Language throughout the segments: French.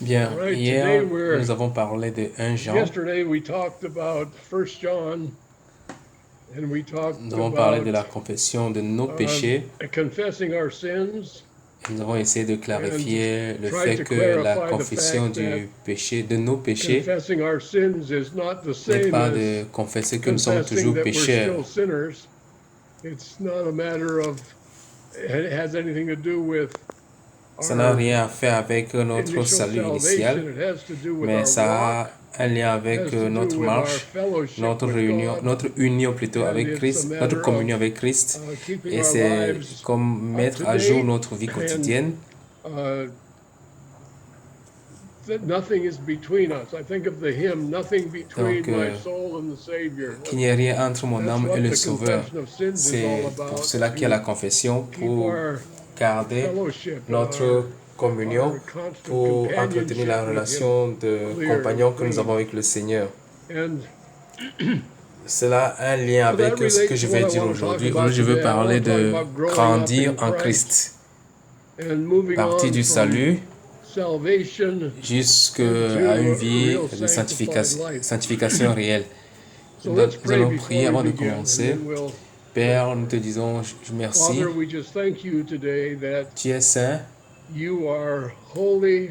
Bien, All right, today hier, we're nous avons parlé de 1 Jean, yesterday we talked about First John and we nous talked avons parlé de about la confession de nos péchés, confessing our sins et nous avons essayé de and clarifier le tried fait to que la clarify the confession fact that du péché, de nos péchés, confessing our sins is not the n'est same pas as de confesser que nous sommes confessing toujours that we're pécheurs. still sinners. It's not a matter of it has anything to do with Ça n'a our rien à faire avec notre initial salut initial, salvation. It has to do with mais our walk. ça a un lien It avec has to do notre with our marche, fellowship notre with réunion, God. notre union plutôt And avec it's a Christ, notre matter communion of avec Christ, keeping et our c'est lives comme up mettre to à jour date notre vie and quotidienne. that nothing is between us. I think of the hymn, nothing Donc, between my soul and the Savior. qu'il n'y ait rien entre mon That's âme et what le the Sauveur. confession of sins is all C'est pour about, cela qu'il y a la to confession, keep pour our garder fellowship, notre communion, our constant pour entretenir la companionship with Him relation de clear compagnon and que nous avons clean. avec le Seigneur. And Cela a un lien so that avec ce que relates je to what vais I dire want to talk aujourd'hui. about Aujourd'hui, je veux today. I parler want to talk de about growing up grandir in en Christ Christ, and moving partir on du from salut salvation jusqu'à into une a vie real de sanctified life. sanctification réelle. So let's Nous pray allons before prier we avant de begin, and commencer. then we'll pray. Père, nous te disons merci. Father, we just thank you today that Tu es saint, you are holy,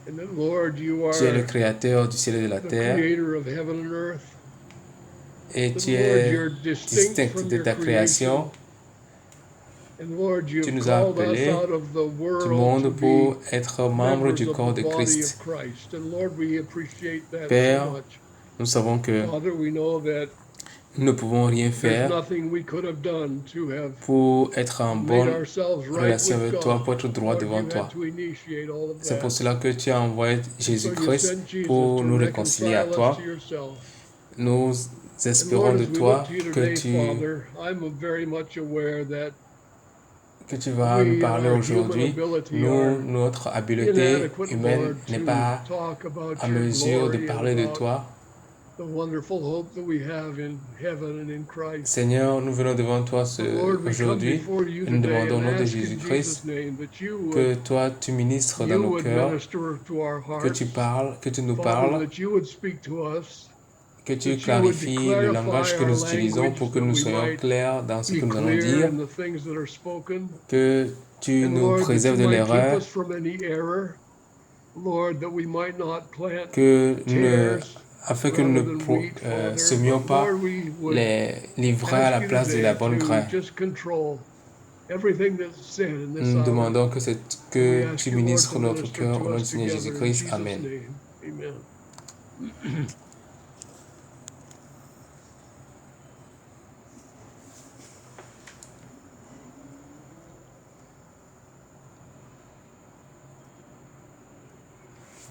and that, Lord, you tu es le are créateur du ciel et de la the terre, creator of heaven and earth. et That, tu Lord, es you're distinct distinct from de your ta création. creation. And Lord, Tu you've nous as called us appelés out of the du world monde to pour be être membres members du of corps the de body of Christ. Christ. And Lord, we appreciate that so Père, much. nous savons que Father, we know that nous ne pouvons rien there's faire nothing we could have done to have pour être en made bonne ourselves right relation with avec toi, God. pour être droit Lord, devant you toi. had to initiate all of C'est pour that. cela que tu as envoyé And so you Jésus-Christ sent Jesus pour to nous réconcilier à reconcile us toi. to yourself. Nous And espérons Lord, de as we toi look to you que today, tu, Father, I'm very much aware that vas nous we, in parler our human aujourd'hui. ability, Nous, are notre habileté inadequate, humaine Lord, n'est to pas talk about à your mesure de glory and parler de about toi. the wonderful hope that we have in heaven and in Christ. Seigneur, nous venons devant toi But Lord, we come aujourd'hui before you et nous today demandons au and nom de ask in Jésus-Christ Jesus' name that you que would toi tu ministres dans nos cœurs, minister to our que tu hearts. parles, que tu nous Father, parles, that you would speak to us, que tu that you would clarifies le langage clarify que our nous utilisons language pour que that nous we soyons might clairs dans ce be que nous allons clear dire, in the things that are spoken. que tu And nous Lord, that you préserves de might keep l'erreur, us from any error. Lord, that we might not plant que tares afin que nous rather ne than wheat, Father. semions But pas Lord, we would les vrais à ask la you place de la today bonne to graine. just control everything that's said in this Nous hour. demandons que And we que ask tu you, Lord, ministres to notre minister cœur to au nom us du Seigneur together in Jésus-Christ. Jesus' Amen. name. Amen.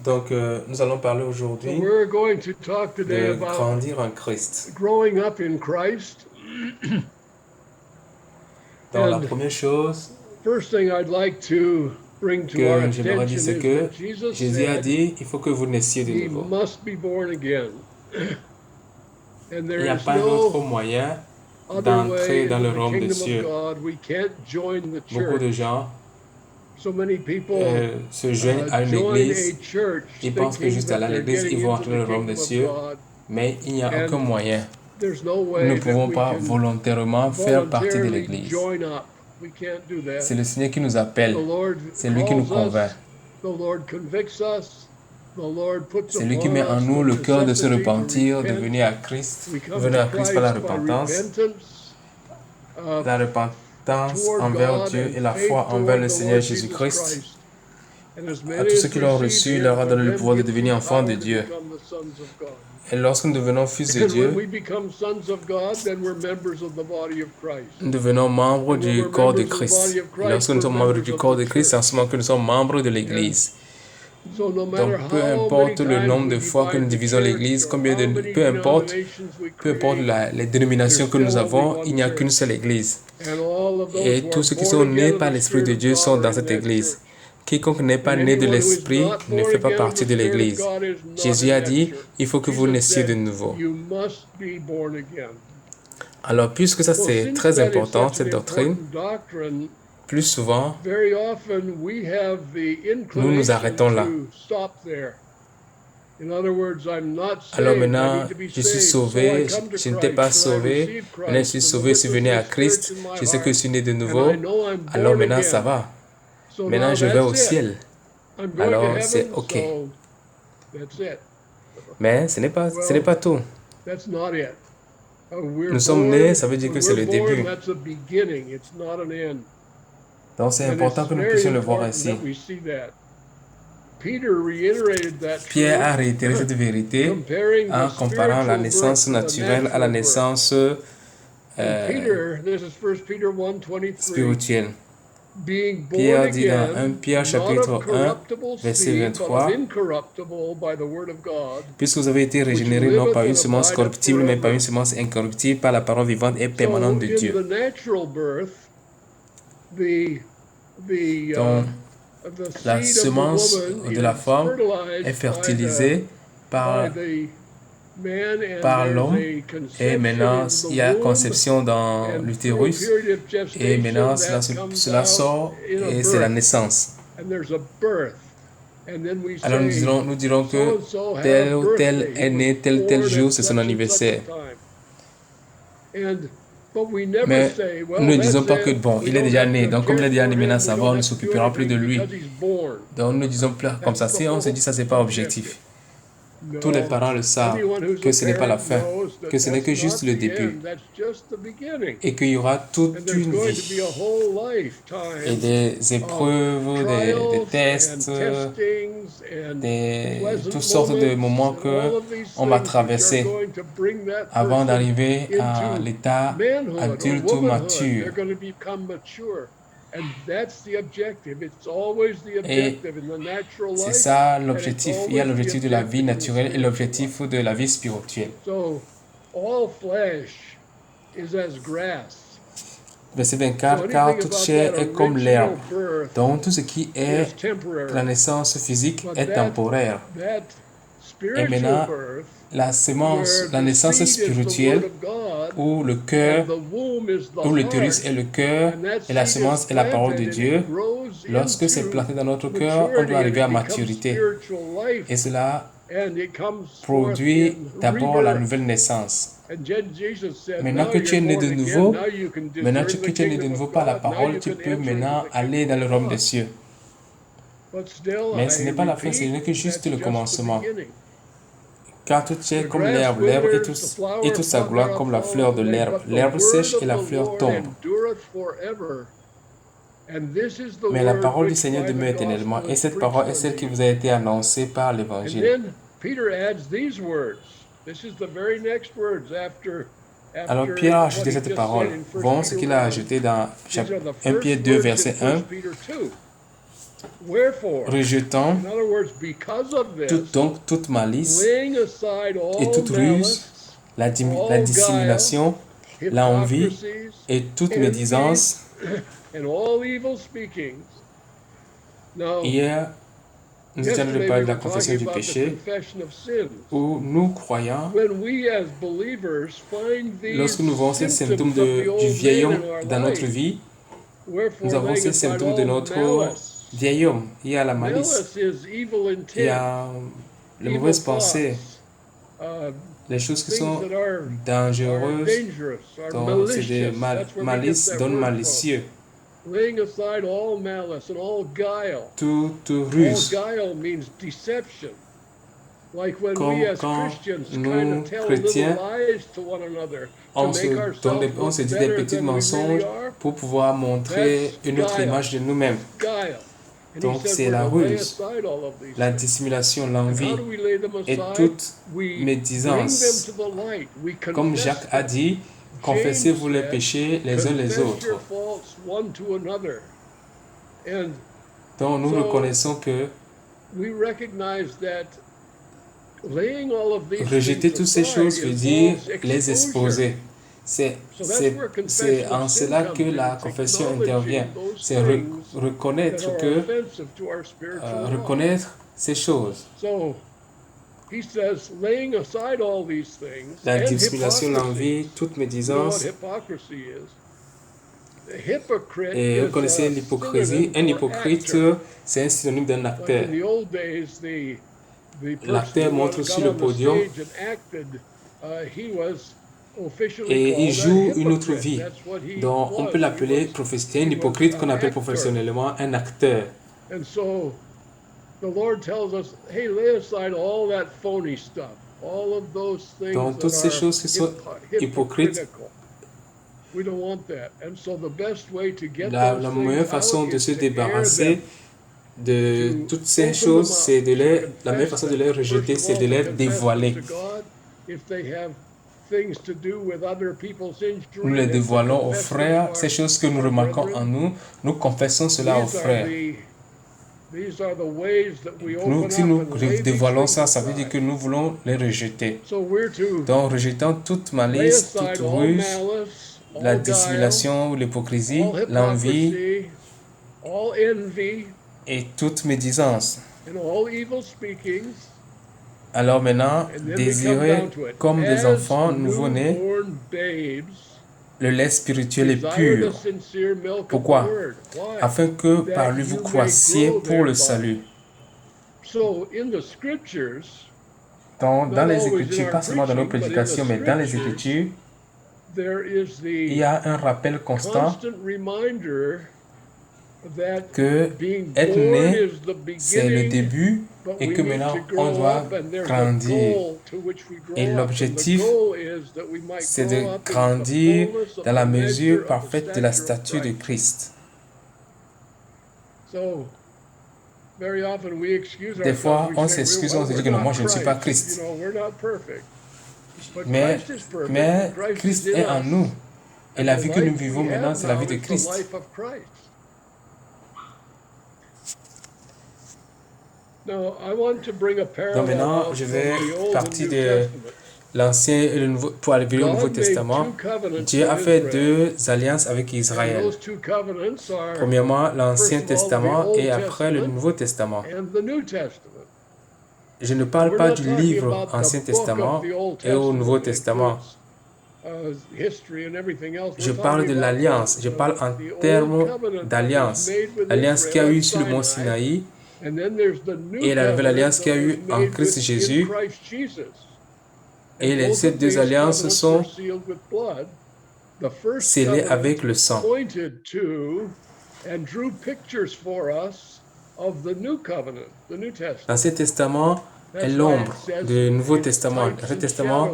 Donc, nous allons parler So aujourd'hui we're going to talk today de about grandir en Christ. growing up in Christ. Donc, la And première chose first thing I'd like to bring to our que j'aimerais dire, attention c'est is que that Jesus Jésus a said, dit, il faut que vous naissiez de "Ye nouveau. must be born again." And Il there n'y a is pas d'autre no moyen other d'entrer way dans into le the royaume des kingdom of cieux. God. We can't join the Beaucoup de church. gens So many people se joignent à une join église, a church ils pensent que thinking juste that aller à they're l'église, getting ils vont into entrer dans the le royaume des kingdom of cieux, God. mais il n'y a aucun And moyen. there's no Nous ne way that pouvons we pas can volontairement faire partie de voluntarily l'église. join up. We can't do that. C'est le Seigneur qui nous The appelle, Lord c'est lui qui nous calls convainc. us. The Lord convicts us. The Lord puts C'est lui qui upon met en us nous le the cœur de se necessity to repentir, de repent. venir à Christ, We de come venir to à Christ par la Christ by repentance, repentance la repentance toward envers God Dieu and et la faith foi envers toward le the Seigneur Lord Jesus Jésus-Christ. Christ. And as À many tous ceux as qui l'ont receive reçu, il leur Him, a to donné le them pouvoir de gives devenir He enfants de power to Dieu. become the sons of God. Et lorsque nous devenons fils de And when we Dieu, become sons of God, then we're members of the body of Christ. nous devenons membres And when du we're corps de members of the Christ. body of Et Christ, lorsque nous we're sommes membres members du of corps the de Christ, c'est en church. ce moment que nous sommes membres de And l'Église. so no Donc, matter peu how many importe le times nombre we de fois que nous divide the divisons church l'Église, or how many peu importe denominations we create, les dénominations there's que nous still only avons, il one n'y a qu'une church. seule Église. And all of those Et who are tous ceux qui born sont nés again of par the l'Esprit de Spirit of Dieu God sont are dans in cette that Église. church. Quiconque n'est pas And né de anyone who is l'Esprit not ne born fait pas again of partie the de Spirit of l'Église. God is not Jésus in a that dit, church. il faut que vous Jesus naissiez de said, nouveau. you must be born again. Alors, puisque ça Well, c'est since très that is important, such an cette doctrine, important doctrine, plus souvent, very often we have the nous arrêtons là. inclination to stop there. In other words, I'm not Alors saved. I maintenant, need to be je suis saved. So I sauvé, come to je n'étais pas Christ, and I sauvé, receive maintenant je suis Christ, and the sauvé, je suis venu à witness of the Christ, Spirit in my je sais que je heart, suis né de and nouveau, I know I'm alors born maintenant ça again. va. So Maintenant now je vais au that's it. ciel. I'm going to Alors heaven, c'est OK. so that's it. Mais ce n'est pas tout. That's not it. We're Nous sommes born, nés, ça veut dire when que c'est we're le début. born, that's a beginning. It's not an end. Donc c'est And important it's que nous very puissions le voir important ici. that we see that. Peter reiterated that Pierre a truth, réitéré cette vérité comparing en the comparant la spiritual naissance birth to the naturelle à la natural birth. naissance And Peter, this is 1 Peter 1:23, spirituelle. being born Pierre dit dans 1 again, Pierre not chapitre of 1, corruptible verset seed, but 23, of incorruptible by the word of God, puisque vous avez été régénérés non par une semence corruptible, mais par une semence incorruptible, par la parole vivante et so permanente de in Dieu. the natural birth, the Donc, la seed of semence the woman de la is femme fertilized est fertilisée par, by the man, and par there's l'homme, a et conception maintenant in the il y a womb, conception dans and through a l'utérus, period of et gestation maintenant that cela, comes cela out sort in a et c'est la birth, naissance. and there's a birth, and then we Alors say nous dirons que so-and-so had tel a ou tel birthday, est he né was tel born jour, at c'est son such and such a anniversaire. time. But we never Mais say, well, nous ne disons that's pas que it. bon, We il est don't déjà have né, to donc comme il care est déjà né, for maintenant him. ça We va, on don't ne have to do s'occupera plus de anything lui. because he's born. Donc nous disons plus comme ça, si on se dit ça, c'est pas objectif. Tous les parents le savent, Anyone who's que a ce n'est pas la parent fin, knows that que ce n'est que that's juste not le the début, end, that's just the beginning. et qu'il y aura toute And there's une going to be vie, a whole et lifetime des épreuves, des trials and tests, testings and pleasant toutes sortes de moments moments and all que of these on va things which are traverser going to bring that avant person d'arriver à into l'état manhood or adulte ou womanhood. mature. They're going to become mature. And that's the objective. It's always the Et objective in the natural c'est life. ça And it's l'objectif. Il y a always the l'objectif de la vie objective in the naturelle et spiritual l'objectif de la vie spirituelle. So, all flesh is as grass. Verset So 24, anything car toute about chair that est comme l'herbe. original birth Donc tout ce qui est is temporary. la naissance physique But est temporaire. that Et maintenant, spiritual birth, la semence, where la the naissance seed is the spirituelle, word of God, où le and cœur, the womb is the où l'utérus heart, est le cœur, and that et la seed semence is est la parole de planted and Dieu, it grows lorsque c'est into planté dans notre cœur, on maturity doit and arriver à it becomes maturité. spiritual life, Et cela and it comes forth produit in d'abord la rebirth. nouvelle naissance. And Jesus said, Maintenant now que tu es you're né born de again, nouveau, now you can maintenant discern que the tu es né de kingdom nouveau of par la God. Now parole, you tu can peux enter into maintenant the aller kingdom dans le of royaume God. des cieux. But still, Mais ce n'est pas la fin, ce n'est que juste le commencement. Car toute chair est comme l'herbe, l'herbe et toute sa gloire comme la fleur de l'herbe. L'herbe sèche et la fleur tombe. Mais la parole du Seigneur demeure éternellement, et cette parole est celle qui vous a été annoncée par l'Évangile. Alors Pierre a ajouté cette parole. Bon, ce qu'il a ajouté dans 1 Pierre 2, verset 1. Rejetant donc toute malice et toute ruse, la dissimulation, l'envie et toute médisance. Hier, nous étions en train de parler de la confession du péché, où nous, croyants, lorsque nous voyons ces symptômes du vieil homme dans notre vie, nous avons ces symptômes de notre vieil homme. Il y a la malice, il y a les mauvaises pensées, les choses qui sont dangereuses, donc c'est des malices, donc malicieux. Toute ruse. Comme quand nous, chrétiens, on se dit des petits mensonges pour pouvoir montrer une autre image de nous-mêmes. Donc c'est la ruse, la dissimulation, l'envie et toute médisance. Comme Jacques a dit, confessez-vous les péchés les uns les autres. Donc nous reconnaissons que rejeter toutes ces choses veut dire les exposer. C'est en cela que la confession intervient. C'est reconnaître ces choses. La dissimulation, l'envie, toute médisance. Et vous connaissez l'hypocrisie. Un hypocrite, c'est un synonyme d'un acteur. L'acteur montre sur le podium et il joue une autre vie. Donc on peut l'appeler professionnel, un hypocrite qu'on appelle professionnellement un acteur. Donc toutes ces choses qui sont hypocrites, la meilleure façon de se débarrasser de toutes ces choses, c'est la meilleure façon de les rejeter, c'est de les dévoiler. Nous les dévoilons aux frères, ces choses que nous remarquons en nous, nous confessons cela aux frères. Si nous dévoilons ça, ça veut dire que nous voulons les rejeter. Donc, rejetant toute malice, toute ruse, la dissimulation, l'hypocrisie, l'envie et toute médisance. Alors maintenant, désirez comme des enfants nouveau-nés le lait spirituel et pur. Pourquoi? Afin que par lui vous croissiez pour le salut. Donc, dans les Écritures, pas seulement dans nos prédications, mais dans les Écritures, il y a un rappel constant que être né, c'est le début et que maintenant on doit grandir. Et l'objectif, c'est de grandir dans la mesure parfaite de la stature de Christ. Des fois, on s'excuse, on se dit que non, moi je ne suis pas Christ. Mais Christ est en nous. Et la vie que nous vivons maintenant, c'est la vie de Christ. Donc maintenant, je vais partir de l'Ancien et le Nouveau, pour arriver au Nouveau Testament. Dieu a fait deux alliances avec Israël. Premièrement, l'Ancien Testament et après le Nouveau Testament. Je ne parle pas du livre Ancien Testament et au Nouveau Testament. Je parle de l'alliance. Je parle en termes d'alliance. L'alliance qu'il y a eu sur le mont Sinaï et la nouvelle alliance qu'il y a eu en Christ Jésus. Et ces deux alliances sont scellées avec le sang. L'Ancien Testament est l'ombre du Nouveau Testament. L'Ancien Testament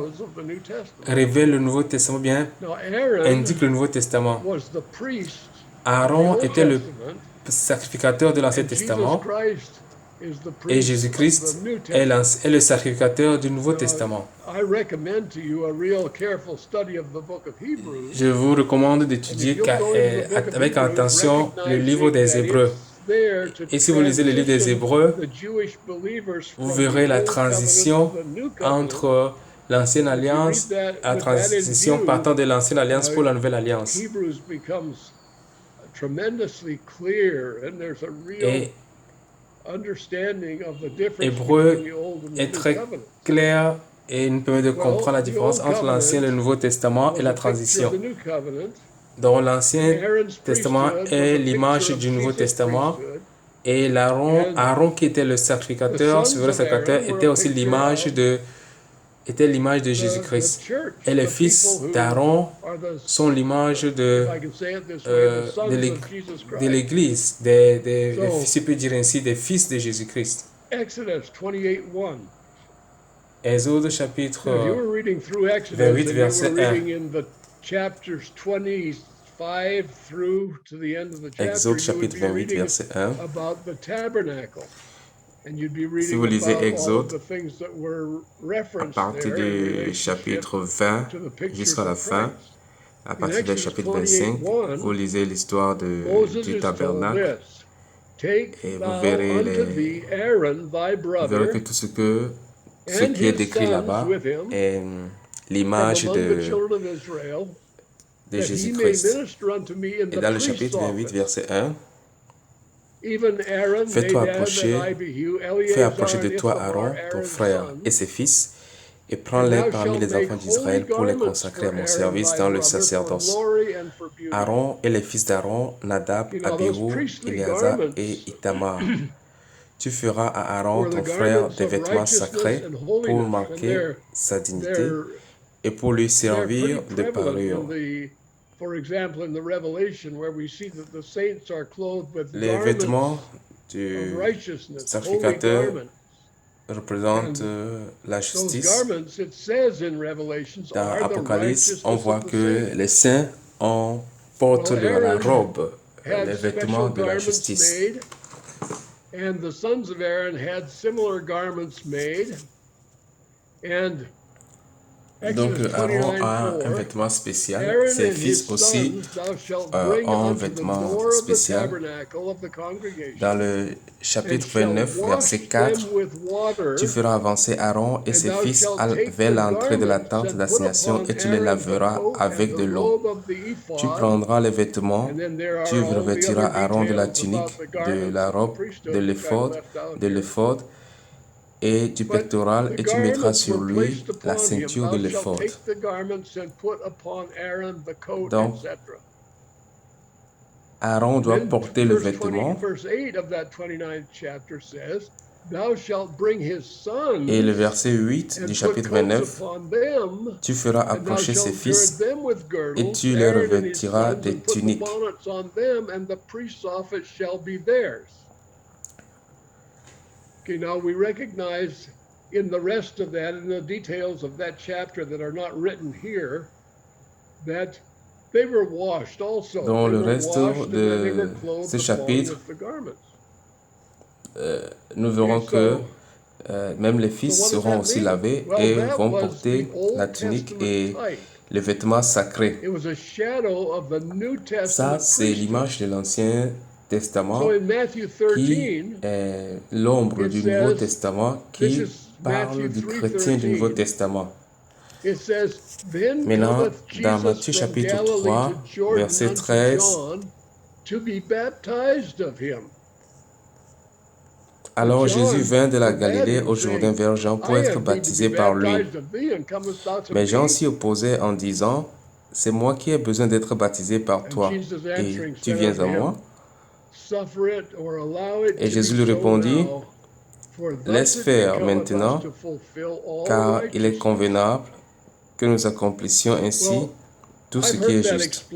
révèle le Nouveau Testament, bien indique le Nouveau Testament. Aaron était le sacrificateur de l'Ancien Testament et Jésus-Christ est le sacrificateur du Nouveau Testament. Je vous recommande d'étudier avec attention le livre des Hébreux. Et si vous lisez le livre des Hébreux, vous verrez la transition entre l'Ancienne Alliance, la transition partant de l'Ancienne Alliance pour la Nouvelle Alliance. Et Hébreu est très clair et nous permet de comprendre la différence entre l'Ancien et le Nouveau Testament et la transition. Donc l'Ancien Testament est l'image du Nouveau Testament et Aaron qui était le sacrificateur, souverain sacrificateur, était aussi l'image de Jésus-Christ. Et les fils d'Aaron sont l'image de l'Église, si peut dire ainsi, des fils de Jésus-Christ. Exode chapitre 28, verset 1. Exode chapitre 28, verset 1. Si vous lisez Exode, à partir du chapitre 20 jusqu'à la fin, à partir du chapitre 25, vous lisez l'histoire du tabernacle et vous verrez que tout ce qui est décrit là-bas est l'image de Jésus-Christ. Et dans le chapitre 28, verset 1, fais approcher de toi Aaron, ton frère, et ses fils, et prends-les parmi les enfants d'Israël pour les consacrer à mon service dans le sacerdoce. Aaron et les fils d'Aaron, Nadab, Abihu, Éléazar et Ithamar. Tu feras à Aaron, ton frère, des vêtements sacrés pour marquer sa dignité et pour lui servir de parure. Les vêtements du sacrificateur représentent la justice. Dans Apocalypse, on voit que les saints portent la robe, les vêtements de la justice. And the sons of Aaron had similar garments made. And donc Aaron a un vêtement spécial, ses fils aussi ont un vêtement spécial. Dans le chapitre 29, verset 4, tu feras avancer Aaron et ses fils vers l'entrée de la tente d'assignation et tu les laveras avec de l'eau. Tu prendras les vêtements, tu revêtiras Aaron de la tunique, de la robe, de l'éphod, et du pectoral, et tu mettras sur lui la ceinture de l'éphod. Donc, Aaron doit porter le vêtement. Et le verset 8 du chapitre 29, tu feras approcher ses fils et tu les revêtiras des tuniques. Okay, now we recognize in the rest of that, in the details of that chapter that are not written here, that they were washed also. Dans le reste de ce chapitre, nous verrons que même les fils seront aussi lavés et vont porter la tunique et les vêtements sacrés. Ça, c'est l'image de l'Ancien Testament qui est l'ombre du Nouveau Testament qui parle du chrétien du Nouveau Testament. Maintenant, dans Matthieu chapitre 3, verset 13, alors Jésus vint de la Galilée au Jourdain vers Jean pour être baptisé par lui. Mais Jean s'y opposait en disant, c'est moi qui ai besoin d'être baptisé par toi, et tu viens à moi? Et Jésus lui répondit, laisse faire maintenant, car il est convenable que nous accomplissions ainsi tout ce qui est juste.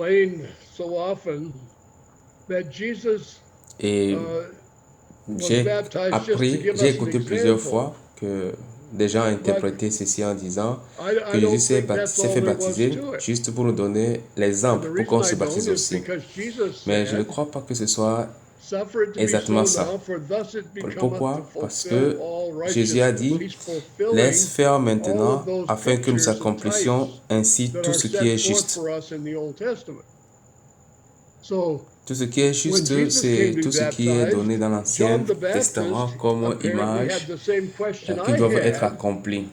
Et j'ai écouté plusieurs fois que des gens interprétaient ceci en disant que Jésus s'est fait baptiser juste pour nous donner l'exemple pour qu'on se baptise aussi. Mais je ne crois pas que ce soit exactement ça. Pourquoi? Parce que Jésus a dit, laisse faire maintenant afin que nous accomplissions ainsi tout ce qui est juste. Tout ce qui est juste, c'est tout ce qui est donné dans l'Ancien Testament comme image qui doivent être accomplies.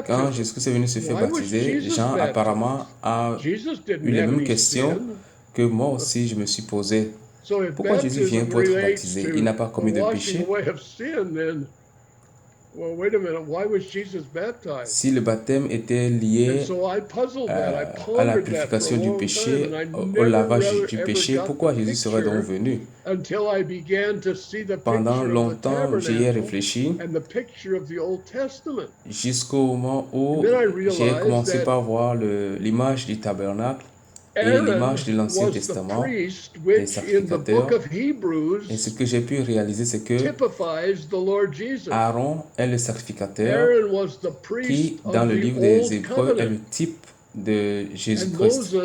Quand Jésus est venu se faire baptiser, Jean apparemment a eu les mêmes questions que moi aussi je me suis posé. Pourquoi Jésus vient pour être baptisé? Il n'a pas commis de péché. Si le baptême était lié à la purification du péché, au lavage du péché, pourquoi Jésus serait donc venu? Pendant longtemps, j'y ai réfléchi jusqu'au moment où j'ai commencé par voir l'image du tabernacle et l'image de l'Ancien Testament des sacrificateurs. Et ce que j'ai pu réaliser, c'est que Aaron est le sacrificateur qui, dans le livre des Hébreux, est le type de Jésus-Christ.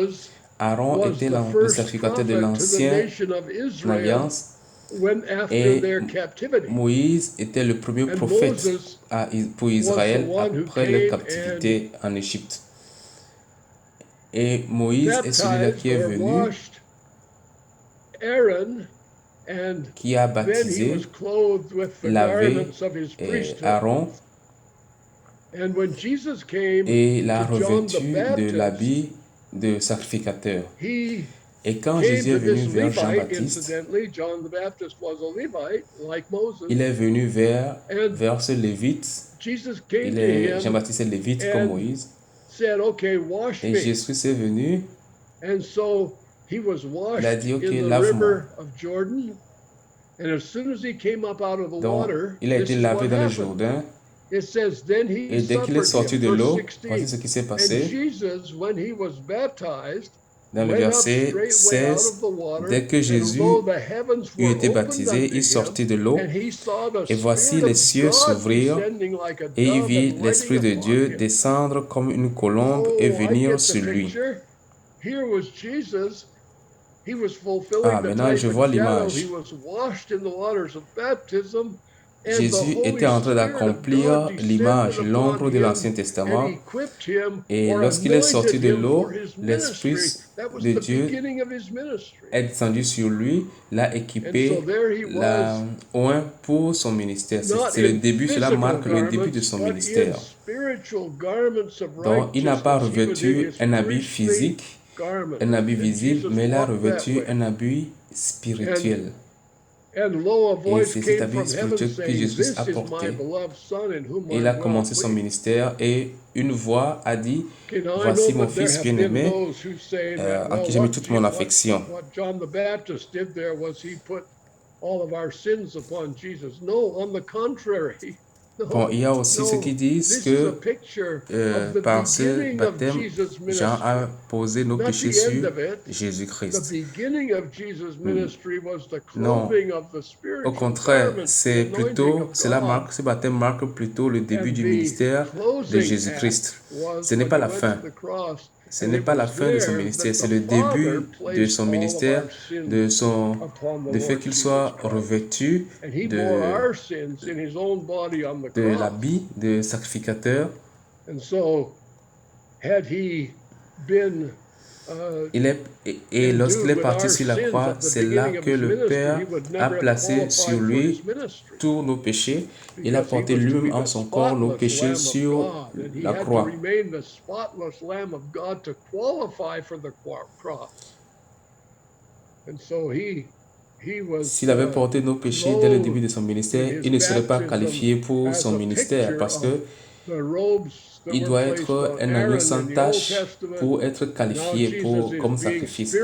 Aaron était le sacrificateur de l'Ancienne Alliance et Moïse était le premier prophète pour Israël après leur captivité en Égypte. Et Moïse est celui-là qui est venu, qui a baptisé, lavé Aaron et l'a revêtu de l'habit de sacrificateur. Et quand Jésus est venu vers Jean-Baptiste, il est venu vers ce Lévite. Jean-Baptiste est Lévite comme Moïse. Et Jésus est venu. Il a dit, ok, lave-moi. Donc, il a été lavé dans le Jourdain. Et dès qu'il est sorti de l'eau, voici ce qui s'est passé. Dans le verset 16, dès que Jésus eut été baptisé, il sortit de l'eau. Et voici les cieux s'ouvrirent, et il vit l'Esprit de Dieu descendre comme une colombe et venir sur lui. Ah, maintenant je vois l'image. Jésus était en train d'accomplir l'image, l'ombre de l'Ancien Testament. Et lorsqu'il est sorti de l'eau, l'Esprit de Dieu est descendu sur lui, l'a équipé, l'a oint pour son ministère. C'est le début, cela marque le début de son ministère. Donc, il n'a pas revêtu un habit physique, un habit visible, mais il a revêtu un habit spirituel. Et c'est cet habit spirituel que Jésus a porté. Et il a commencé son ministère et une voix a dit, voici mon fils bien-aimé, à qui j'ai mis toute mon affection. Bon, il y a aussi ceux qui disent que par ce baptême, Jean a posé nos péchés sur Jésus-Christ. Non, au contraire, ce baptême marque plutôt le début du ministère de Jésus-Christ. Ce n'est pas la fin. Ce n'est pas la fin de son ministère, c'est le début de son ministère, de fait qu'il soit revêtu de l'habit de sacrificateur. Et lorsqu'il est parti sur la croix, c'est là que le Père a placé sur lui tous nos péchés. Il a porté lui-même en son corps nos péchés sur la croix. S'il avait porté nos péchés dès le début de son ministère, il ne serait pas qualifié pour son ministère parce que il doit être un agneau sans tache pour être qualifié comme sacrifice.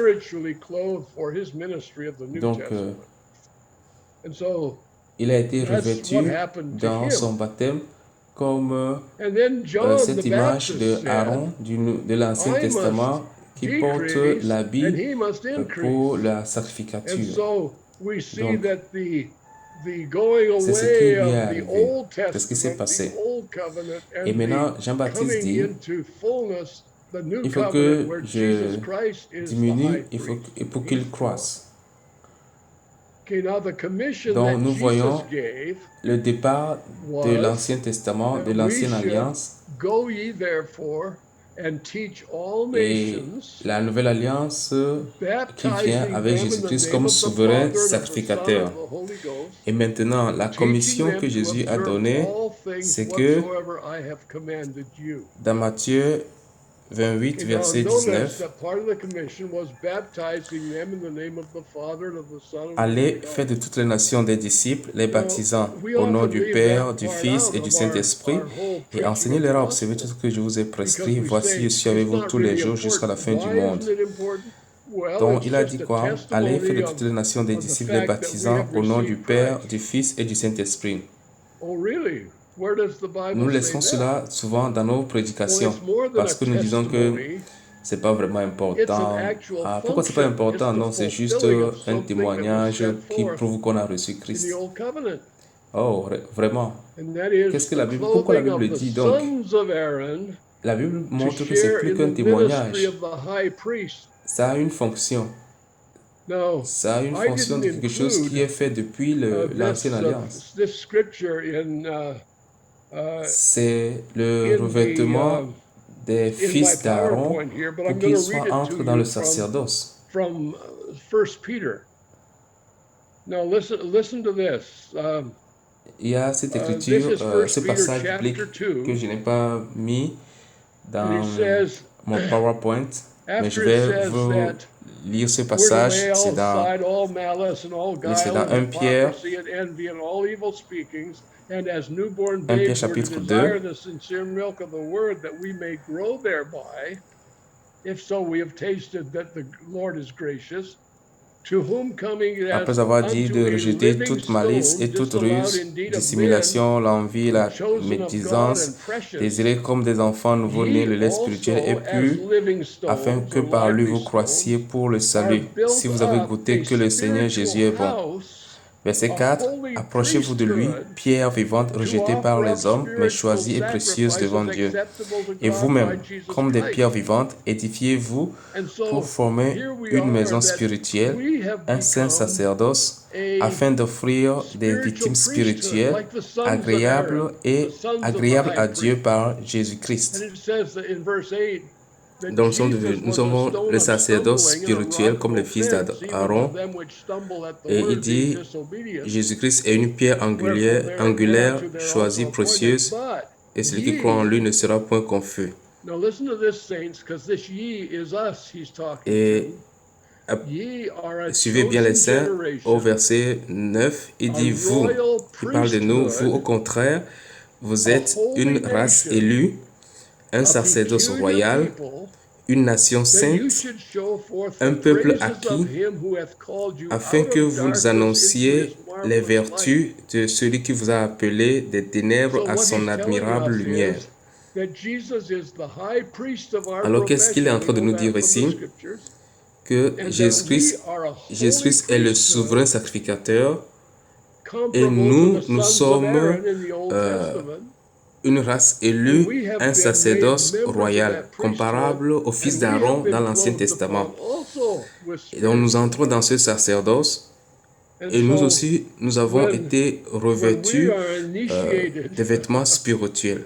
Donc, il a été revêtu dans son baptême comme cette image de Aaron de l'Ancien Testament qui porte l'habit pour la sacrificature. Donc, c'est ce qui lui est arrivé, c'est ce qui s'est passé. Et maintenant, Jean-Baptiste dit, il faut que je diminue, il faut qu'il croisse. Donc, nous voyons le départ de l'Ancien Testament, de l'Ancienne Alliance, et la Nouvelle Alliance qui vient avec Jésus-Christ comme souverain sacrificateur. Et maintenant, la commission que Jésus a donnée, c'est que dans Matthieu 28, verset 19, allez, faites de toutes les nations des disciples, les baptisant au nom du Père, du Fils et du Saint-Esprit, et enseignez-leur à observer tout ce que je vous ai prescrit. Voici, je suis avec vous tous les jours jusqu'à la fin du monde. Donc, il a dit quoi? Allez, faites de toutes les nations des disciples, les baptisant au nom du Père, du Fils et du Saint-Esprit. Nous laissons cela souvent dans nos prédications parce que nous disons que c'est pas vraiment important. Ah, pourquoi c'est pas important? Non, c'est juste un témoignage qui prouve qu'on a reçu Christ. Oh, vraiment? Qu'est-ce que la Bible, pourquoi la Bible dit donc? La Bible montre que c'est plus qu'un témoignage. Ça a une fonction. Ça a une fonction de quelque chose qui est fait depuis l'Ancienne Alliance. C'est le revêtement des fils d'Aaron pour qu'ils entrent dans le sacerdoce. Il y a cette écriture, ce passage biblique que je n'ai pas mis dans mon PowerPoint. Mais je vais vous lire ce passage, c'est dans 1 Pierre, 1 Pierre chapitre 2. Après avoir dit de rejeter toute malice et toute ruse, dissimulation, l'envie, la médisance, désirez comme des enfants nouveau-nés le lait spirituel et pur, afin que par lui vous croissiez pour le salut, si vous avez goûté que le Seigneur Jésus est bon. Verset 4. Approchez-vous de lui, pierre vivante rejetée par les hommes, mais choisie et précieuse devant Dieu. Et vous-même, comme des pierres vivantes, édifiez-vous pour former une maison spirituelle, un saint sacerdoce, afin d'offrir des victimes spirituelles agréables à Dieu par Jésus-Christ. Donc nous sommes le sacerdoce spirituel comme les fils d'Aaron. Et il dit, Jésus-Christ est une pierre angulaire, choisie, précieuse, et celui qui croit en lui ne sera point confus. Et suivez bien les saints, au verset 9, il dit, vous, il parle de nous, vous au contraire, vous êtes une race élue, un sacerdoce royal, une nation sainte, un peuple acquis, afin que vous annonciez les vertus de celui qui vous a appelé des ténèbres à son admirable lumière. Alors qu'est-ce qu'il est en train de nous dire ici? Que Jésus-Christ est le souverain sacrificateur et nous sommes une race élue, un sacerdoce royal, comparable au fils d'Aaron dans l'Ancien Testament. Et donc nous entrons dans ce sacerdoce et nous aussi, nous avons été revêtus des vêtements spirituels.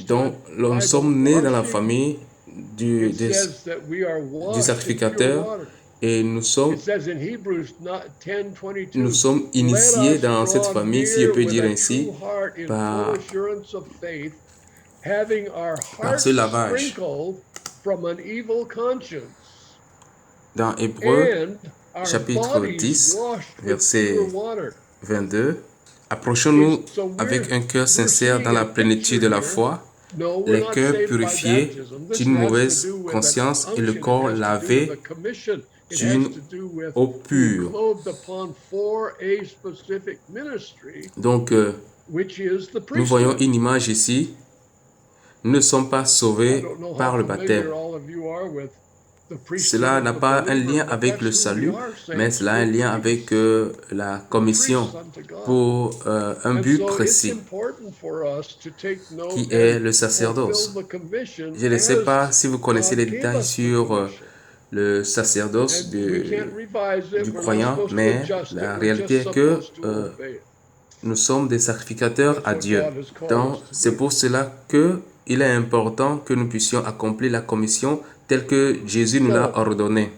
Donc nous sommes nés dans la famille du sacrificateur. Et nous sommes initiés dans cette famille, si je peux dire ainsi, par ce lavage. Dans Hébreux, chapitre 10, verset 22, approchons-nous avec un cœur sincère dans la plénitude de la foi, les cœurs purifiés d'une mauvaise conscience et le corps lavé d'une eau pure. Donc, nous voyons une image ici. Nous ne sommes pas sauvés par le baptême. Cela n'a pas un lien avec le salut, mais cela a un lien avec la commission pour un but précis, qui est le sacerdoce. Je ne sais pas si vous connaissez les détails sur le sacerdoce du croyant, mais la réalité est que nous sommes des sacrificateurs à Dieu. Donc, c'est pour cela qu'il est important que nous puissions accomplir la commission telle que Jésus nous l'a ordonnée.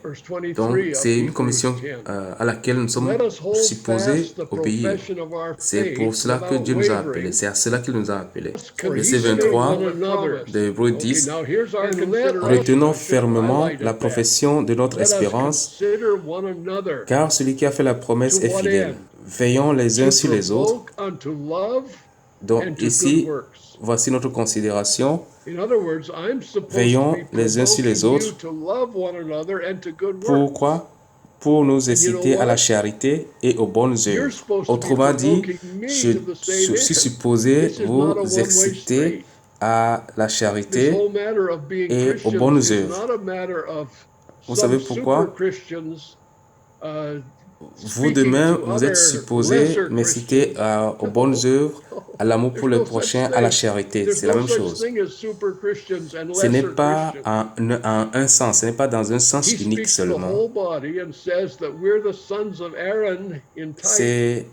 Donc, c'est une commission à laquelle nous sommes supposés obéir. C'est pour cela que Dieu nous a appelés. C'est à cela qu'il nous a appelés. Verset 23 de Hébreux 10. Retenons fermement la profession de notre espérance, car celui qui a fait la promesse est fidèle. Veillons les uns sur les autres. Donc ici, voici notre considération. Veillons les uns sur les autres. Pourquoi? Pour nous inciter à la charité et aux bonnes œuvres. Autrement dit, je suis supposé vous exciter à la charité et aux bonnes œuvres. Vous savez pourquoi? Vous de même, vous êtes supposé m'inciter aux bonnes œuvres, à l'amour pour le prochain, à la charité. C'est la même chose. Ce n'est pas en un sens, ce n'est pas dans un sens unique seulement. C'est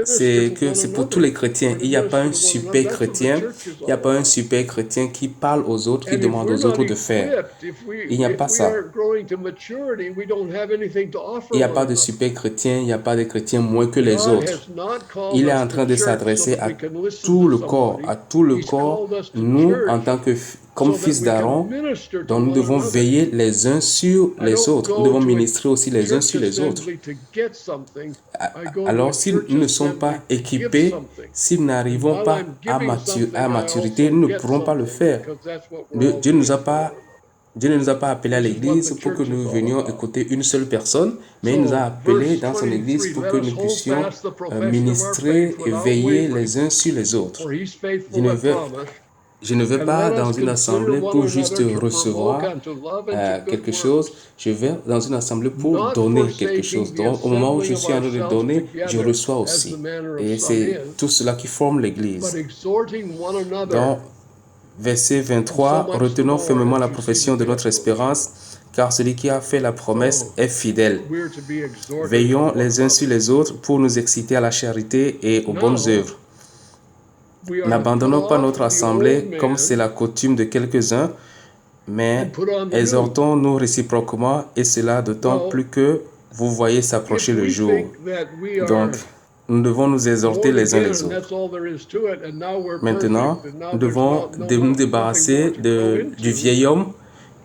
C'est que c'est pour tous les chrétiens. Il n'y a pas un super chrétien. Il n'y a pas un super chrétien qui parle aux autres, qui demande aux autres de faire. Il n'y a pas ça. Il n'y a pas de super chrétien, il n'y a pas de chrétien moins que les autres. Il est en train de s'adresser à tout le corps, à tout le corps. Nous, en tant que comme fils d'Aaron, dont nous devons veiller les uns sur les autres. Nous devons ministrer aussi les uns sur les autres. Alors, si nous ne sommes pas équipés, si nous n'arrivons pas à maturité, nous ne pourrons pas le faire. Dieu ne nous a pas appelés à l'église pour que nous venions écouter une seule personne, mais il nous a appelés dans son église pour que nous puissions ministrer et veiller les uns sur les autres. Je ne vais pas dans une assemblée pour juste recevoir quelque chose. Je vais dans une assemblée pour donner quelque chose. Donc, au moment où je suis en train de donner, je reçois aussi. Et c'est tout cela qui forme l'Église. Donc, verset 23, « Retenons fermement la profession de notre espérance, car celui qui a fait la promesse est fidèle. Veillons les uns sur les autres pour nous exciter à la charité et aux bonnes œuvres. N'abandonnons pas notre assemblée comme c'est la coutume de quelques-uns, mais exhortons-nous réciproquement, et cela d'autant plus que vous voyez s'approcher le jour. » Donc, nous devons nous exhorter les uns les autres. Maintenant, nous devons nous débarrasser du vieil homme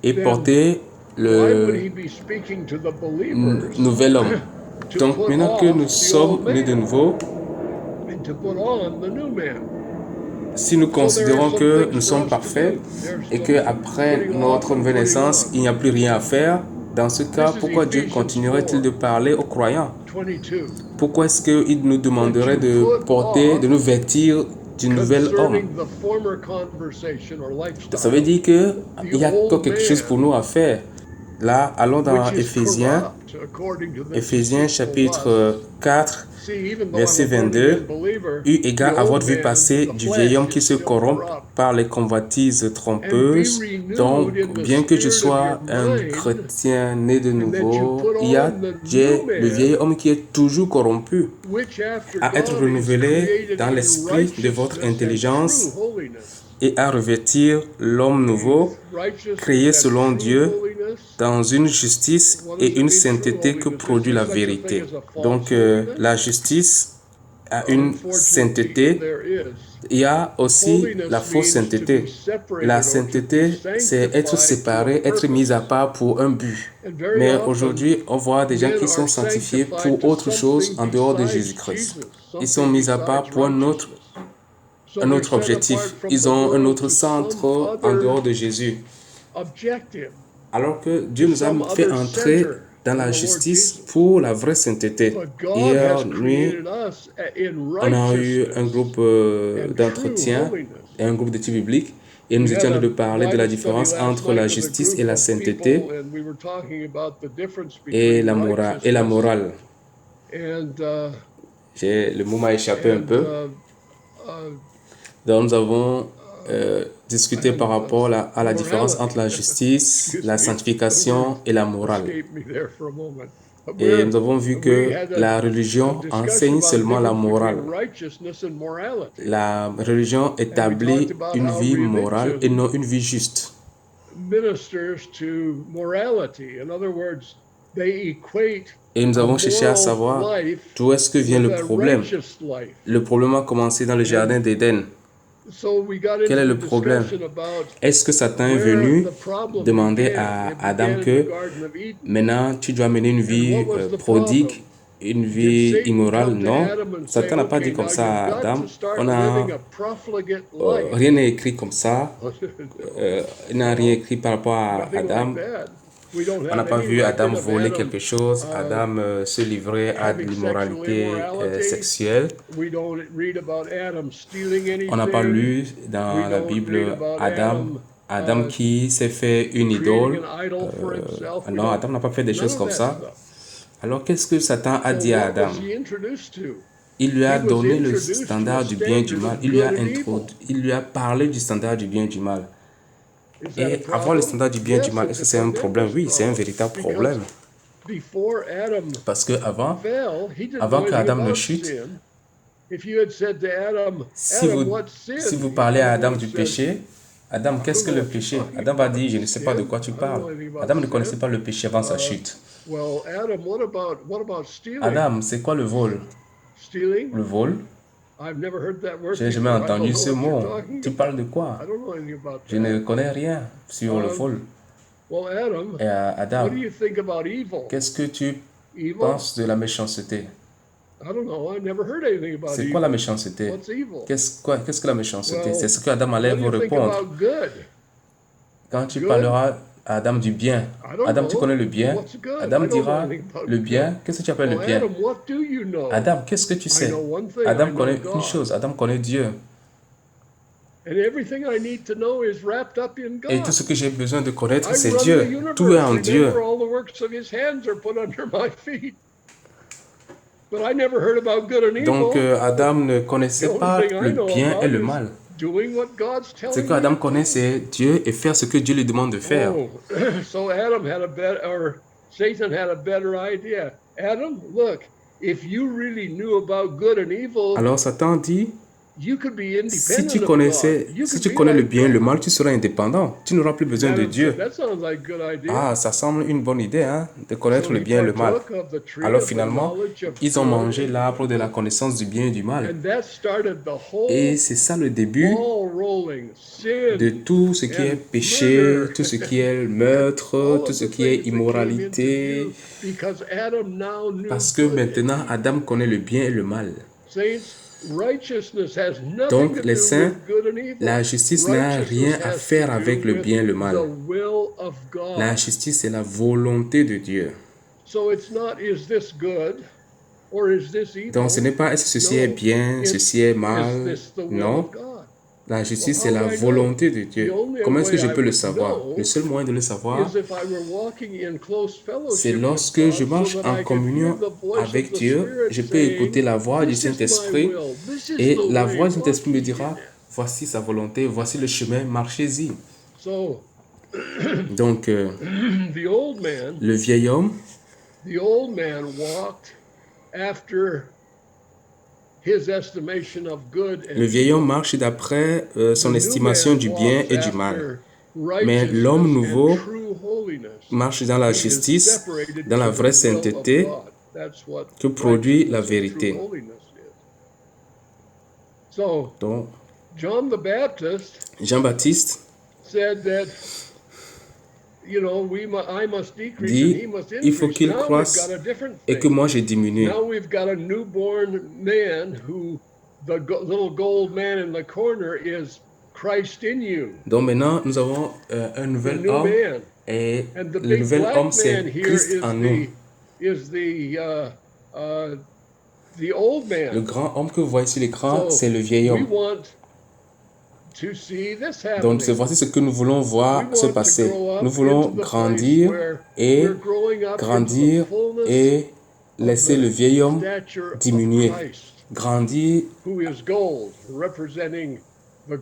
et porter le nouvel homme. Donc, maintenant que nous sommes nés de nouveau, si nous considérons que nous sommes parfaits et qu'après notre nouvelle naissance, il n'y a plus rien à faire, dans ce cas, pourquoi Dieu continuerait-il de parler aux croyants? Pourquoi est-ce qu'il nous demanderait de porter, de nous vêtir du nouvel homme? Ça veut dire qu'il y a quelque chose pour nous à faire. Là, allons dans Éphésiens chapitre 4, verset 22, « Eu égard à votre vue passée du vieil homme qui se corrompt par les convoitises trompeuses, donc bien que je sois un chrétien né de nouveau, j'ai le vieil homme qui est toujours corrompu, à être renouvelé dans l'esprit de votre intelligence et à revêtir l'homme nouveau, créé selon Dieu, dans une justice et une sainteté que produit la vérité. » Donc, la justice a une sainteté. Il y a aussi la fausse sainteté. La sainteté, c'est être séparé, être mis à part pour un but. Mais aujourd'hui, on voit des gens qui sont sanctifiés pour autre chose en dehors de Jésus-Christ. Ils sont mis à part pour un autre objectif. Ils ont un autre centre en dehors de Jésus. Alors que Dieu nous a fait entrer dans la justice pour la vraie sainteté. Hier nuit, on a eu un groupe d'entretien et un groupe d'études bibliques et nous étions en train de parler de la différence entre la justice et la sainteté et la morale. Le mot m'a échappé un peu. Donc nous avons discuté par rapport à la différence entre la justice, la sanctification et la morale. Et nous avons vu que la religion enseigne seulement la morale. La religion établit une vie morale et non une vie juste. Et nous avons cherché à savoir d'où est-ce que vient le problème. Le problème a commencé dans le jardin d'Éden. Quel est le problème? Est-ce que Satan est venu demander à Adam que maintenant tu dois mener une vie prodigue, une vie immorale? Non, Satan n'a pas dit comme ça à Adam. Rien n'est écrit comme ça. Il n'a rien écrit par rapport à Adam. On n'a pas vu Adam voler quelque chose, Adam se livrer à de l'immoralité sexuelle. On n'a pas lu dans la Bible Adam qui s'est fait une idole. Non, Adam n'a pas fait des choses comme ça. Alors qu'est-ce que Satan a dit à Adam? Il lui a donné le standard du bien et du mal. Il lui a parlé du standard du bien et du mal. Et avoir le standard du bien et du mal, est-ce que c'est un problème? Oui, c'est un véritable problème. Parce que avant qu'Adam ne chute, si vous parlez à Adam du péché, Adam, qu'est-ce que le péché? Adam va dire, je ne sais pas de quoi tu parles. Adam ne connaissait pas le péché avant sa chute. Adam, c'est quoi le vol? Le vol? Je n'ai jamais entendu ce mot. Tu parles de quoi? Je ne connais rien sur le vol. Et Adam, qu'est-ce que tu penses de la méchanceté? C'est quoi la méchanceté? Qu'est-ce que la méchanceté? C'est ce que Adam allait vous répondre. Quand tu parleras à Adam du bien, Adam, tu connais le bien? Adam dira, le bien, qu'est-ce que tu appelles le bien? Adam, qu'est-ce que tu sais? Adam connaît une chose, Adam connaît Dieu. Et tout ce que j'ai besoin de connaître, c'est Dieu. Tout est en Dieu. Donc Adam ne connaissait pas le bien et le mal. Ce que Adam connaît, c'est Dieu et faire ce que Dieu lui demande de faire. Alors Satan dit, si tu connais le bien et le mal, tu seras indépendant. Tu n'auras plus besoin de Dieu. Ah, ça semble une bonne idée, hein, de connaître le bien et le mal. Alors finalement, ils ont mangé l'arbre de la connaissance du bien et du mal. Et c'est ça le début de tout ce qui est péché, tout ce qui est meurtre, tout ce qui est immoralité. Parce que maintenant, Adam connaît le bien et le mal. Donc, les saints, la justice n'a rien à faire avec le bien et le mal. La justice, c'est la volonté de Dieu. Donc, ce n'est pas est-ce que ceci est bien, ceci est mal. Non. La justice, c'est la volonté de Dieu. Comment est-ce que je peux le savoir? Le seul moyen de le savoir, c'est lorsque je marche en communion avec Dieu, je peux écouter la voix du Saint-Esprit et la voix du Saint-Esprit me dira, voici sa volonté, voici le chemin, marchez-y. Donc, le vieil homme, marche d'après son estimation du bien et du mal. Mais l'homme nouveau marche dans la justice, dans la vraie sainteté que produit la vérité. Donc, Jean-Baptiste dit, il faut qu'il croisse et que moi je diminue. Donc maintenant, nous avons un nouvel homme et le nouvel homme, c'est Christ en nous. Le grand homme que vous voyez sur l'écran, c'est le vieil homme. Donc, voici ce que nous voulons voir se passer. Nous voulons grandir et laisser le vieil homme diminuer. Grandir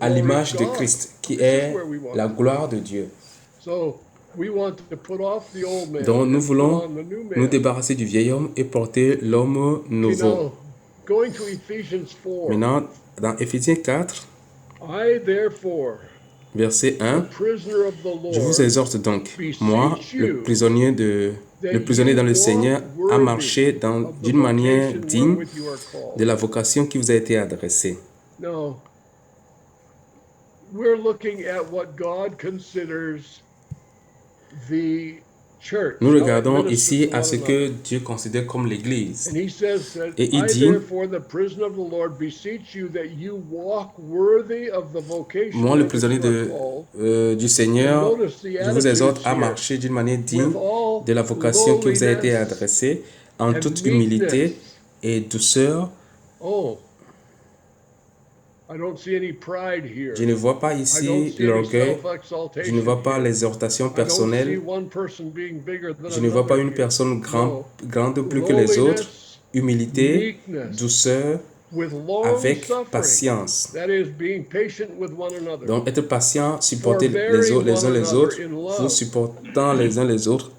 à l'image de Christ, qui est la gloire de Dieu. Donc, nous voulons nous débarrasser du vieil homme et porter l'homme nouveau. Maintenant, dans Éphésiens 4, verset 1, je vous exhorte donc, moi, le prisonnier dans le Seigneur, à marcher d'une manière digne de la vocation qui vous a été adressée. Nous regardons ici à ce que Dieu considère comme l'Église. Et il dit, moi, le prisonnier du Seigneur, je vous exhorte à marcher d'une manière digne de la vocation qui vous a été adressée, en toute humilité et douceur. Je ne vois pas ici l'orgueil, je ne vois pas l'exhortation personnelle, je ne vois pas une personne grande plus que les autres. Humilité, douceur, avec patience. Donc être patient, supporter les uns les autres, vous supportant les uns les autres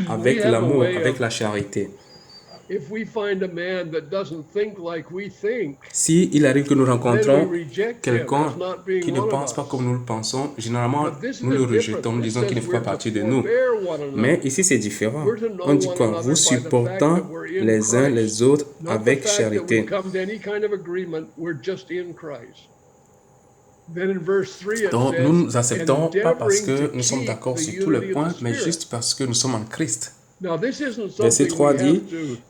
avec l'amour, avec la charité. Si il arrive que nous rencontrons quelqu'un qui ne pense pas comme nous le pensons, généralement, nous le rejetons, nous disons qu'il ne fait pas partie de nous. Mais ici, c'est différent. On dit quoi? Vous supportant les uns les autres avec charité. Donc, nous nous acceptons pas parce que nous sommes d'accord sur tous les points, mais juste parce que nous sommes en Christ. Verset 3 dit,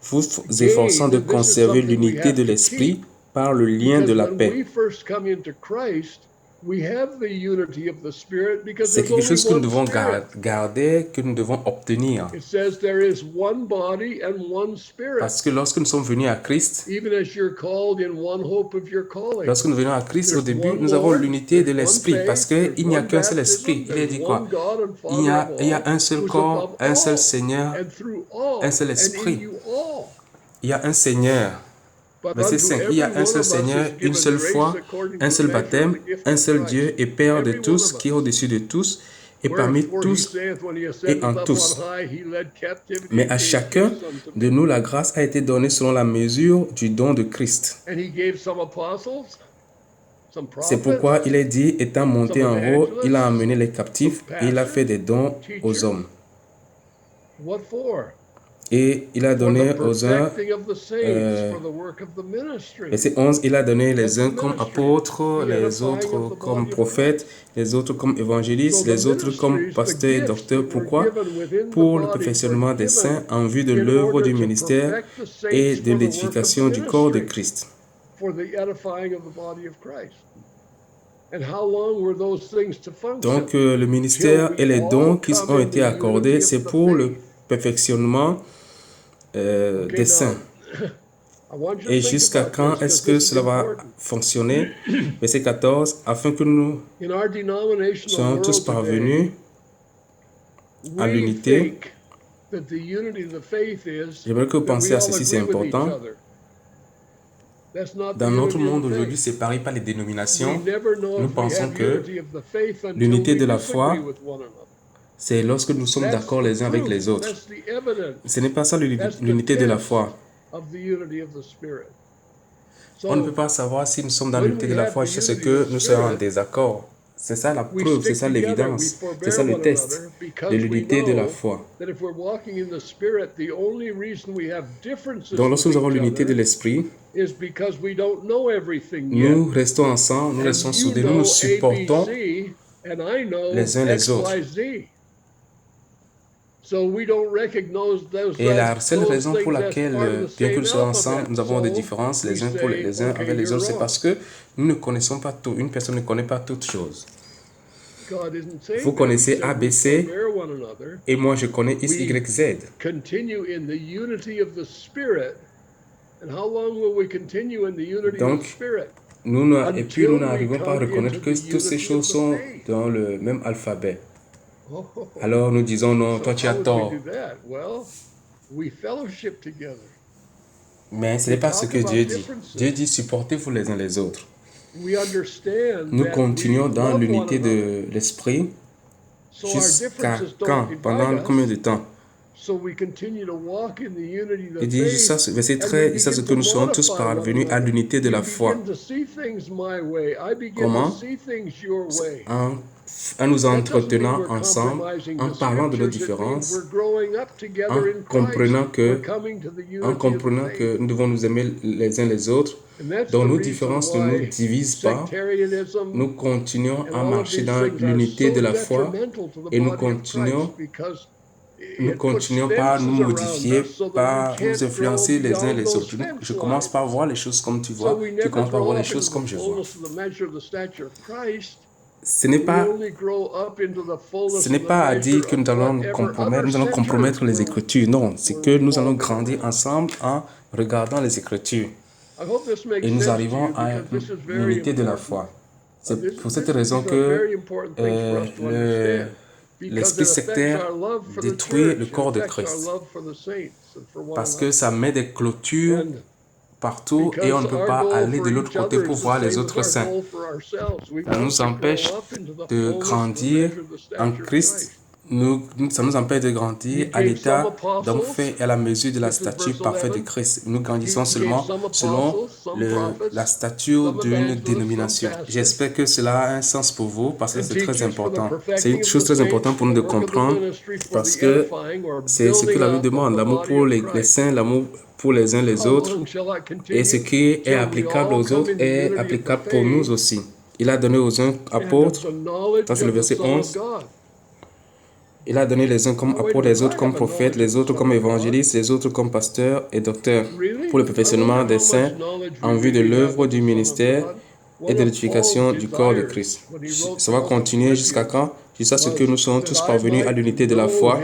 vous efforçant de conserver l'unité de l'esprit par le lien de la paix. C'est quelque chose que nous devons garder, que nous devons obtenir. Parce que lorsque nous sommes venus à Christ, lorsque nous venons à Christ, au début, nous avons l'unité de l'esprit. Parce qu'il n'y a qu'un seul esprit. Il est dit quoi? Il y a un seul corps, un seul Seigneur, un seul esprit. Il y a un Seigneur. Verset 5. Il y a un seul Seigneur, une seule foi, un seul baptême, un seul Dieu et Père de tous, qui est au-dessus de tous, et parmi tous et en tous. Mais à chacun de nous, la grâce a été donnée selon la mesure du don de Christ. C'est pourquoi il est dit, étant monté en haut, il a emmené les captifs et il a fait des dons aux hommes. Et il a donné aux uns, verset 11, il a donné les uns comme apôtres, les autres comme prophètes, les autres comme évangélistes, les autres comme pasteurs et docteurs. Pourquoi? Pour le perfectionnement des saints en vue de l'œuvre du ministère et de l'édification du corps de Christ. Donc, le ministère et les dons qui ont été accordés, c'est pour le perfectionnement des saints. Et jusqu'à quand est-ce que cela va fonctionner? Verset 14, afin que nous soyons tous parvenus à l'unité. J'aimerais que vous pensiez à ceci, c'est important. Dans notre monde aujourd'hui séparé par les dénominations, nous pensons que l'unité de la foi, c'est lorsque nous sommes d'accord les uns avec les autres. Ce n'est pas ça l'unité de la foi. On ne peut pas savoir si nous sommes dans l'unité de la foi jusqu'à ce que nous soyons en désaccord. C'est ça la preuve, c'est ça l'évidence, c'est ça le test de l'unité de la foi. Donc lorsque nous avons l'unité de l'esprit, nous restons ensemble, nous restons soudés, nous nous supportons les uns les autres. Et la seule raison pour laquelle, bien que nous soyons ensemble, nous avons des différences les uns avec les autres, c'est parce que nous ne connaissons pas tout. Une personne ne connaît pas toutes choses. Vous connaissez A, B, C, et moi je connais X, Y, Z. Donc, nous n'arrivons pas à reconnaître que toutes ces choses sont dans le même alphabet. Alors nous disons non, toi tu as tort. Mais ce n'est pas ce que Dieu dit. Dieu dit supportez-vous les uns les autres. Nous continuons dans l'unité de l'esprit jusqu'à quand? Pendant combien de temps? Il dit, verset 13, c'est ce que nous serons tous parvenus à l'unité de la foi. Comment? En nous entretenant ensemble, en parlant de nos différences, en comprenant que nous devons nous aimer les uns les autres, dont nos différences ne nous divisent pas, nous continuons à marcher dans l'unité de la foi et nous continuons pas à nous modifier, pas nous influencer les uns les autres. Je commence par voir les choses comme tu vois, tu commences par voir les choses comme je vois. Ce n'est pas à dire que nous allons compromettre les Écritures. Non, c'est que nous allons grandir ensemble en regardant les Écritures. Et nous arrivons à l'unité de la foi. C'est pour cette raison que l'esprit sectaire détruit le corps de Christ. Parce que ça met des clôtures partout et on ne peut pas aller de l'autre côté pour voir les autres saints. Ça nous empêche de grandir en Christ ça nous empêche de grandir à l'état d'homme fait et à la mesure de la stature parfaite de Christ. Nous grandissons seulement selon la stature d'une dénomination. J'espère que cela a un sens pour vous parce que c'est très important. C'est une chose très importante pour nous de comprendre parce que c'est ce que la Bible demande, l'amour pour les saints, l'amour pour les uns les autres, et ce qui est applicable aux autres est applicable pour nous aussi. Il a donné aux uns apôtres, ça c'est le verset 11, il a donné les uns comme apôtres, les autres comme prophètes, les autres comme évangélistes, les autres comme pasteurs et docteurs, pour le perfectionnement des saints en vue de l'œuvre du ministère et de l'édification du corps de Christ. Ça va continuer jusqu'à quand? Jusqu'à ce que nous soyons tous parvenus à l'unité de la foi,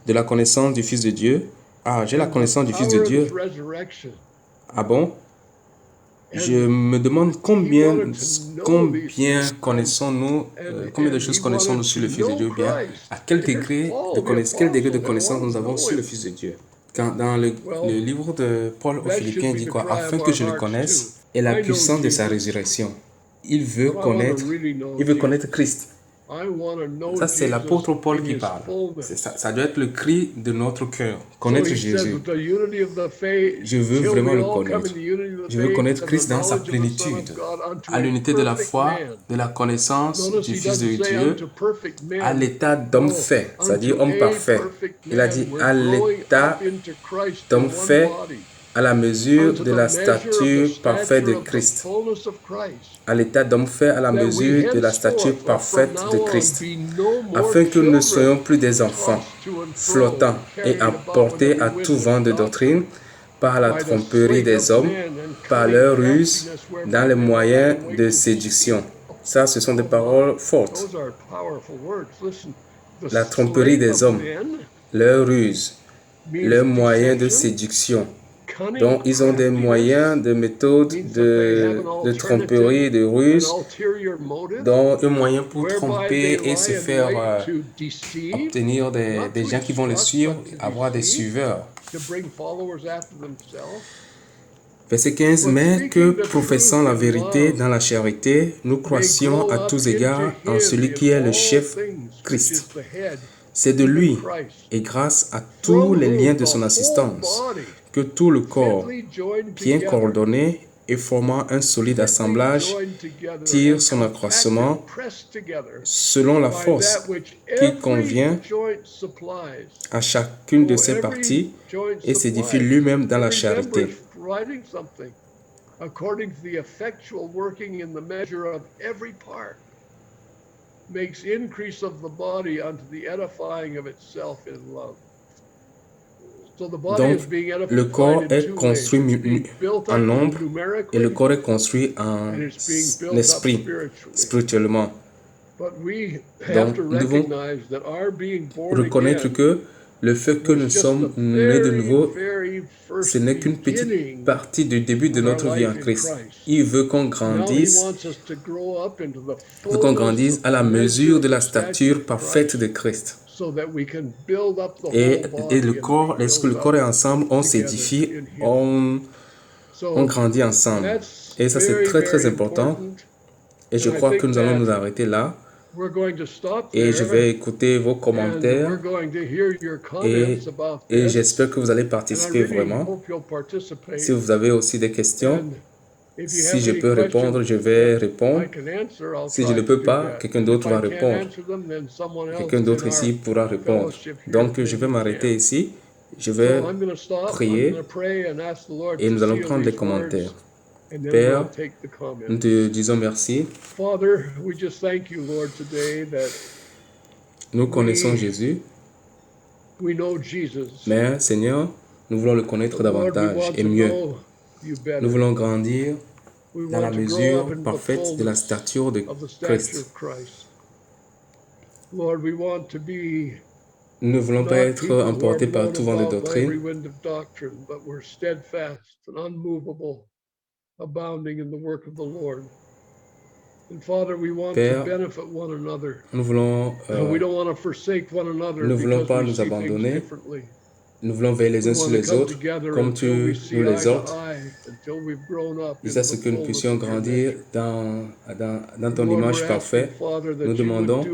de la connaissance du Fils de Dieu. Ah, j'ai la connaissance du Fils de Dieu. Ah bon? Je me demande combien connaissons-nous, combien de choses connaissons-nous sur le Fils de Dieu, bien à quel degré de connaissance nous avons sur le Fils de Dieu. Dans le livre de Paul aux Philippiens, il dit quoi? Afin que je le connaisse et la puissance de sa résurrection. Il veut connaître Christ. Ça, c'est l'apôtre Paul qui parle. Ça doit être le cri de notre cœur. Connaître Jésus. Je veux vraiment le connaître. Je veux connaître Christ dans sa plénitude. À l'unité de la foi, de la connaissance du Fils de Dieu, à l'état d'homme fait, c'est-à-dire homme parfait. Il a dit à l'état d'homme fait, à la mesure de la stature parfaite de Christ. À l'état d'homme fait à la mesure de la stature parfaite de Christ, afin que nous ne soyons plus des enfants, flottants et emportés à tout vent de doctrine par la tromperie des hommes, par leur ruse, dans les moyens de séduction. Ça, ce sont des paroles fortes. La tromperie des hommes, leur ruse, leurs moyens de séduction. Donc, ils ont des moyens, des méthodes de tromperie, de ruse, donc un moyen pour tromper et se faire obtenir des gens qui vont les suivre, avoir des suiveurs. Verset 15, mais que professant la vérité dans la charité, nous croissions à tous égards en celui qui est le chef, Christ. C'est de lui, et grâce à tous les liens de son assistance, que tout le corps, bien coordonné et formant un solide assemblage, tire son accroissement selon la force qui convient à chacune de ses parties et s'édifie lui-même dans la charité. Makes increase of the body unto the edifying of itself in love. Donc, le corps est construit en nombre et le corps est construit en esprit, spirituellement. Donc, nous devons reconnaître que le fait que nous sommes nés de nouveau, ce n'est qu'une petite partie du début de notre vie en Christ. Il veut qu'on grandisse à la mesure de la stature parfaite de Christ. Et le corps, lorsque le corps est ensemble, on s'édifie, on grandit ensemble. Et ça, c'est très, très important. Et je crois que nous allons nous arrêter là. Et je vais écouter vos commentaires et j'espère que vous allez participer vraiment. Si vous avez aussi des questions, si je peux répondre, je vais répondre. Si je ne peux pas, quelqu'un d'autre va répondre. Quelqu'un d'autre ici pourra répondre. Donc, je vais m'arrêter ici. Je vais prier et nous allons prendre les commentaires. Père, nous te disons merci. Nous connaissons Jésus, mais Seigneur, nous voulons le connaître davantage et mieux. Nous voulons grandir dans la mesure parfaite de la stature de Christ. Nous ne voulons pas être emportés par tout vent de doctrine, abounding in the work of the Lord. And Father, we want to benefit one another. Nous voulons, we don't want to forsake one another. Nous ne voulons pas nous abandonner. Nous voulons veiller les uns sur les autres, comme tu nous l'exhortes, jusqu'à ce que nous puissions grandir dans ton image parfaite. Nous demandons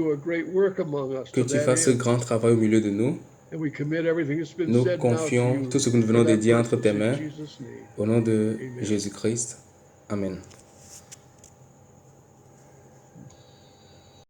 que tu fasses ce grand travail au milieu de nous. Nous confions tout ce que nous venons de dire entre tes mains, au nom de Jésus-Christ. Amen.